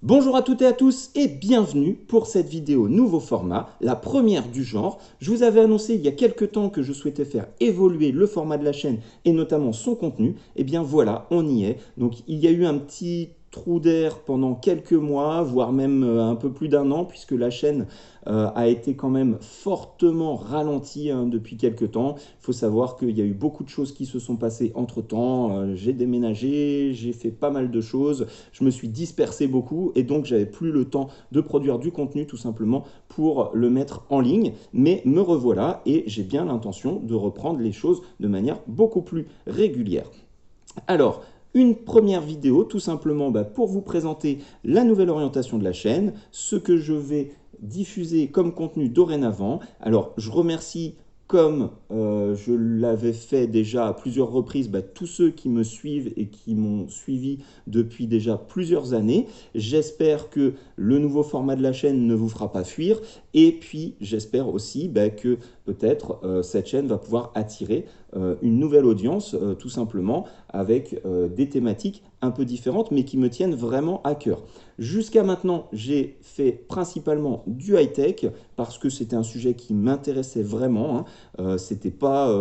Bonjour à toutes et à tous et bienvenue pour cette vidéo nouveau format, la première du genre. Je vous avais annoncé il y a quelques temps que je souhaitais faire évoluer le format de la chaîne et notamment son contenu. Et bien voilà, on y est. Donc il y a eu un petit trou d'air pendant quelques mois, voire même un peu plus d'un an, puisque la chaîne a été quand même fortement ralentie depuis quelques temps. Il faut savoir qu'il y a eu beaucoup de choses qui se sont passées entre-temps. J'ai déménagé, j'ai fait pas mal de choses, je me suis dispersé beaucoup et donc j'avais plus le temps de produire du contenu tout simplement pour le mettre en ligne. Mais me revoilà et j'ai bien l'intention de reprendre les choses de manière beaucoup plus régulière. Alors, une première vidéo tout simplement pour vous présenter la nouvelle orientation de la chaîne, ce que je vais diffuser comme contenu dorénavant. Alors, je remercie, comme je l'avais fait déjà à plusieurs reprises, tous ceux qui me suivent et qui m'ont suivi depuis déjà plusieurs années. J'espère que le nouveau format de la chaîne ne vous fera pas fuir. Et puis, j'espère aussi que peut-être cette chaîne va pouvoir attirer une nouvelle audience, tout simplement, avec des thématiques un peu différentes, mais qui me tiennent vraiment à cœur. Jusqu'à maintenant, j'ai fait principalement du high-tech, parce que c'était un sujet qui m'intéressait vraiment. C'était pas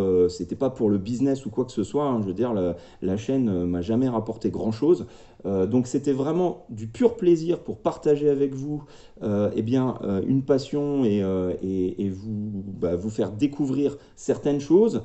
pour le business ou quoi que ce soit. Je veux dire, la chaîne m'a jamais rapporté grand-chose. Donc c'était vraiment du pur plaisir pour partager avec vous une passion et vous faire découvrir certaines choses.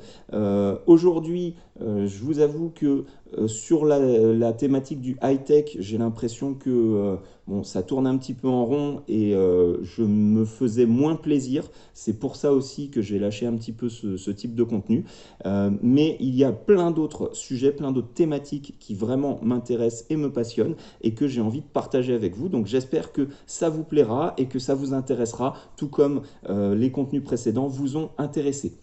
Aujourd'hui, je vous avoue que sur la thématique du high-tech, j'ai l'impression que ça tourne un petit peu en rond et je me faisais moins plaisir. C'est pour ça aussi que j'ai lâché un petit peu ce type de contenu. Mais il y a plein d'autres sujets, plein d'autres thématiques qui vraiment m'intéressent et me passionnent et que j'ai envie de partager avec vous. Donc j'espère que ça vous plaira et que ça vous intéressera, tout comme les contenus précédents vous ont intéressé.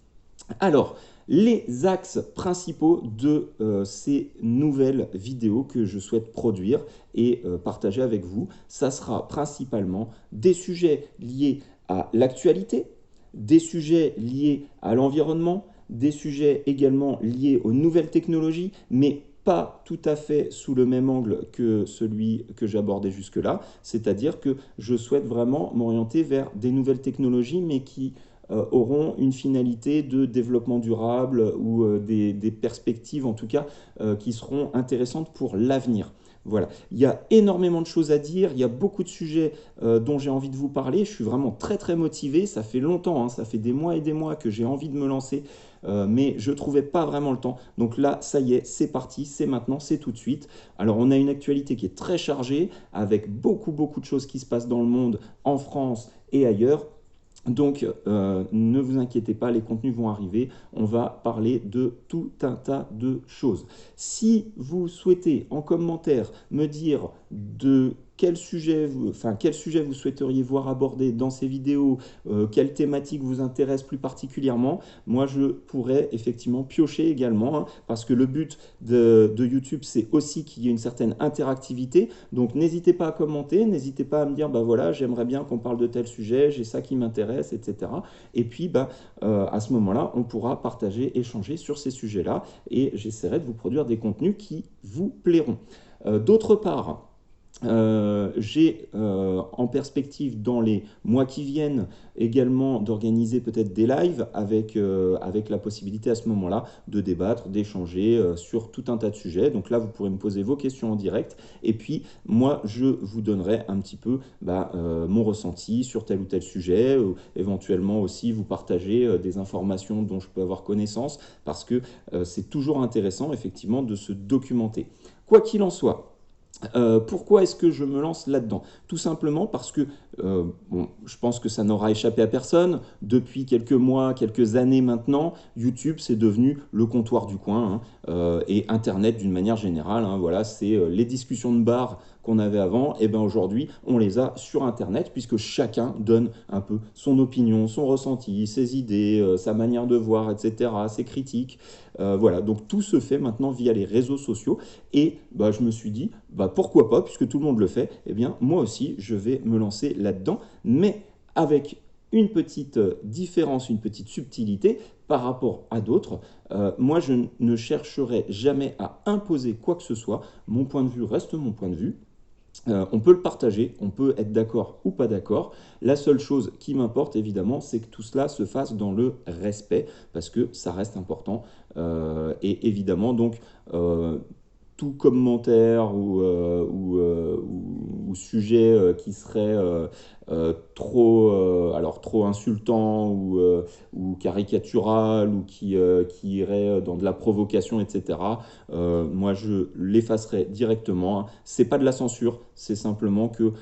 Alors, les axes principaux de ces nouvelles vidéos que je souhaite produire et partager avec vous, ça sera principalement des sujets liés à l'actualité, des sujets liés à l'environnement, des sujets également liés aux nouvelles technologies, mais pas tout à fait sous le même angle que celui que j'abordais jusque-là, c'est-à-dire que je souhaite vraiment m'orienter vers des nouvelles technologies, mais qui auront une finalité de développement durable ou des perspectives en tout cas qui seront intéressantes pour l'avenir. Voilà, il y a énormément de choses à dire, il y a beaucoup de sujets dont j'ai envie de vous parler, je suis vraiment très motivé, ça fait longtemps, ça fait des mois et des mois que j'ai envie de me lancer, mais je ne trouvais pas vraiment le temps. Donc là, ça y est, c'est parti, c'est maintenant, c'est tout de suite. Alors on a une actualité qui est très chargée, avec beaucoup de choses qui se passent dans le monde, en France et ailleurs. Donc, ne vous inquiétez pas, les contenus vont arriver. On va parler de tout un tas de choses. Si vous souhaitez en commentaire me dire de quel sujet vous souhaiteriez voir abordé dans ces vidéos, quelle thématique vous intéresse plus particulièrement, moi je pourrais effectivement piocher également, parce que le but de YouTube, c'est aussi qu'il y ait une certaine interactivité. Donc n'hésitez pas à commenter, n'hésitez pas à me dire, voilà, j'aimerais bien qu'on parle de tel sujet, j'ai ça qui m'intéresse, etc. Et puis, à ce moment-là, on pourra partager, échanger sur ces sujets-là, et j'essaierai de vous produire des contenus qui vous plairont. D'autre part, j'ai en perspective dans les mois qui viennent également d'organiser peut-être des lives avec la possibilité à ce moment-là de débattre, d'échanger sur tout un tas de sujets. Donc là, vous pourrez me poser vos questions en direct et puis moi, je vous donnerai un petit peu mon ressenti sur tel ou tel sujet, éventuellement aussi vous partager des informations dont je peux avoir connaissance parce que c'est toujours intéressant effectivement de se documenter. Quoi qu'il en soit, pourquoi est-ce que je me lance là-dedans? Tout simplement parce que, je pense que ça n'aura échappé à personne, depuis quelques mois, quelques années maintenant, YouTube c'est devenu le comptoir du coin, et Internet d'une manière générale, voilà, c'est les discussions de bar qu'on avait avant, et aujourd'hui on les a sur Internet puisque chacun donne un peu son opinion, son ressenti, ses idées, sa manière de voir, etc., ses critiques. Voilà, donc tout se fait maintenant via les réseaux sociaux et je me suis dit, pourquoi pas, puisque tout le monde le fait, moi aussi je vais me lancer là-dedans, mais avec une petite différence, une petite subtilité par rapport à d'autres. Moi, je ne chercherai jamais à imposer quoi que ce soit. Mon point de vue reste mon point de vue. On peut le partager, on peut être d'accord ou pas d'accord. La seule chose qui m'importe, évidemment, c'est que tout cela se fasse dans le respect, parce que ça reste important. Et évidemment, donc, tout commentaire ou sujet qui serait trop insultant ou caricatural ou qui irait dans de la provocation, etc. Moi, je l'effacerai directement. C'est pas de la censure, c'est simplement que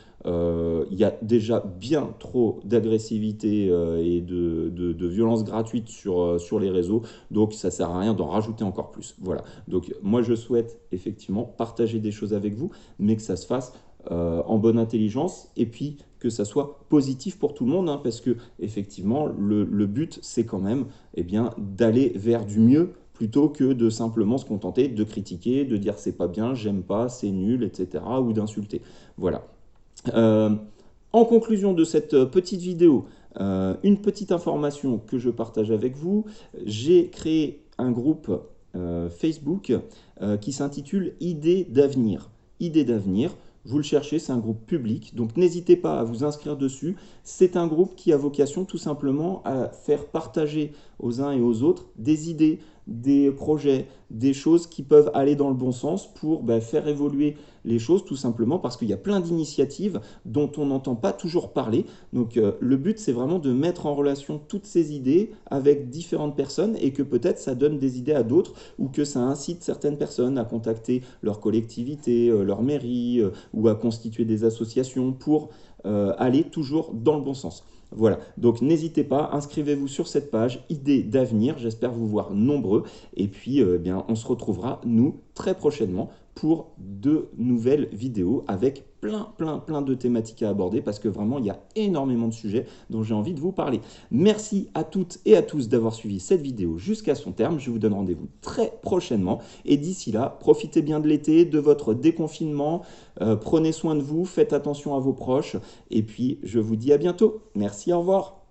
il y a déjà bien trop d'agressivité et de violence gratuite sur les réseaux, donc ça sert à rien d'en rajouter encore plus. Voilà. Donc moi, je souhaite effectivement partager des choses avec vous, mais que ça se fasse en bonne intelligence et puis que ça soit positif pour tout le monde, hein, parce que effectivement, le but, c'est quand même d'aller vers du mieux plutôt que de simplement se contenter de critiquer, de dire c'est pas bien, j'aime pas, c'est nul, etc. ou d'insulter. Voilà. Euh, En conclusion de cette petite vidéo, une petite information que je partage avec vous. J'ai créé un groupe Facebook qui s'intitule Idées d'avenir. Idées d'avenir, vous le cherchez, c'est un groupe public, donc n'hésitez pas à vous inscrire dessus. C'est un groupe qui a vocation tout simplement à faire partager aux uns et aux autres des idées, des projets, des choses qui peuvent aller dans le bon sens pour faire évoluer les choses, tout simplement parce qu'il y a plein d'initiatives dont on n'entend pas toujours parler. Donc le but, c'est vraiment de mettre en relation toutes ces idées avec différentes personnes et que peut-être ça donne des idées à d'autres ou que ça incite certaines personnes à contacter leur collectivité, leur mairie ou à constituer des associations pour aller toujours dans le bon sens. Voilà, donc n'hésitez pas, inscrivez-vous sur cette page Idées d'avenir, j'espère vous voir nombreux, et puis on se retrouvera, nous, très prochainement pour de nouvelles vidéos avec plein de thématiques à aborder, parce que vraiment, il y a énormément de sujets dont j'ai envie de vous parler. Merci à toutes et à tous d'avoir suivi cette vidéo jusqu'à son terme, je vous donne rendez-vous très prochainement, et d'ici là, profitez bien de l'été, de votre déconfinement, prenez soin de vous, faites attention à vos proches, et puis je vous dis à bientôt. Merci, au revoir.